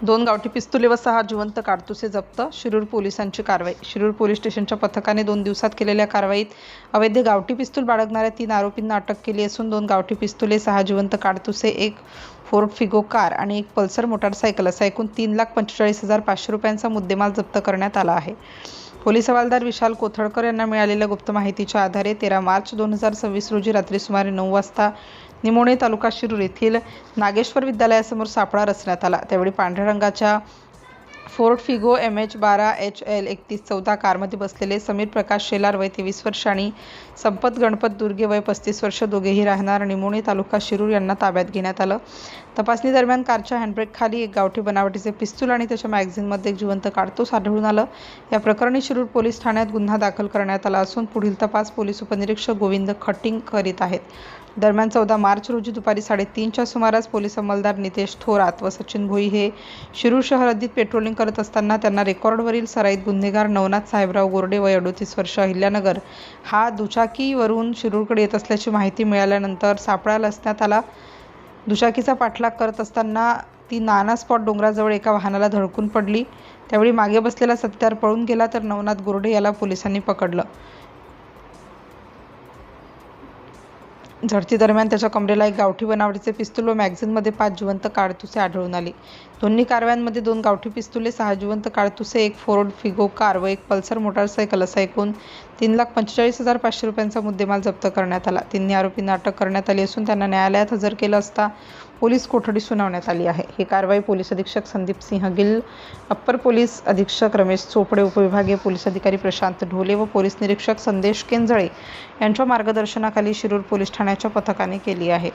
2 गावठी पिस्तुले व 6 जिवंत काडतुसे जप्त. शिरूर पोलिसांची कारवाई. शिरूर पोलीस स्टेशनच्या पथकाने 2 दिवसात केलेल्या कारवाईत अवैध गावठी पिस्तूल बाळगणाऱ्या 3 आरोपींना अटक केली असून 2 गावठी पिस्तुले, 6 जिवंत काडतुसे, 1 फोर्ड फिगो कार आणि 1 पल्सर मोटारसायकल असा एकूण 3,45,500 रुपयांचा मुद्देमाल जप्त करण्यात आला आहे. पोलीस हवालदार विशाल कोथळकर यांना मिळालेल्या गुप्त माहितीच्या आधारे 13 मार्च 2026 रोजी रात्री सुमारे 9 वाजता निमोणे तालुका शिरूर येथील नागेश्वर विद्यालयासमोर सापळा रचण्यात आला. त्यावेळी पांढऱ्या रंगाच्या फोर्ड फिगो MH12HL 3114 कारमध्ये बसलेले समीर प्रकाश शेलार वय 23 वर्ष आणि संपत गणपत दुर्गे वय 35 वर्ष दोघेही राहणार निमोणे तालुका शिरूर यांना ताब्यात घेण्यात आलं. तपासणी दरम्यान कारच्या हँडब्रेक खाली एक गावठी बनावटीचे पिस्तूल आणि त्याच्या मॅगझिनमध्ये एक जिवंत काडतूस आढळून आलं. या प्रकरणी शिरूर पोलीस ठाण्यात गुन्हा दाखल करण्यात आला असून पुढील तपास पोलीस उपनिरीक्षक गोविंद खटिंग करीत आहेत. दरम्यान 14 मार्च रोजी दुपारी 3:30च्या सुमारास पोलीस अंमलदार नितेश थोरात व सचिन भोई हे शिरूर शहर हद्दीत पेट्रोलिंग करत असताना त्यांना रेकॉर्डवरील सराईत गुन्हेगार नवनाथ साहेबराव गोरडे वय 38 वर्ष अहिल्यानगर हा दुचाकीवरून शिरूरकडे येत असल्याची माहिती मिळाल्यानंतर सापळा रचण्यात आला. दुचाकीचा पाठलाग करत असताना ती नाना स्पॉट डोंगराजवळ एका वाहनाला धडकून पडली. त्यावेळी मागे बसलेला साथीदार पळून गेला तर नवनाथ गोरडे याला पोलिसांनी पकडलं. झडती दरम्यान त्याच्या कमरेला एक गावठी बनावटीचे पिस्तूल व मॅगझिनमध्ये 5 जिवंत काडतुसे आढळून आली. दोन्ही कारवायांमध्ये 2 गावठी पिस्तुले, 6 जिवंत काडतुसे, 1 फोर्ड फिगो कार व 1 पल्सर मोटारसायकल असा एकूण 3,45,500 रुपयांचा मुद्देमाल जप्त करण्यात आला. 3 आरोपींना अटक करण्यात आली असून त्यांना न्यायालयात हजर केलं असता पोलीस कोठडी सुनावण्यात आली आहे. ही कारवाई पोलीस अधीक्षक संदीप सिंह गिल, अप्पर पोलीस अधीक्षक रमेश चोपडे, उपविभागीय पोलीस अधिकारी प्रशांत ढोले व पोलीस निरीक्षक संदेश केंजळे यांच्या मार्गदर्शनाखाली शिरूर पोलीस ठाण्याच्या पथकाने केली आहे.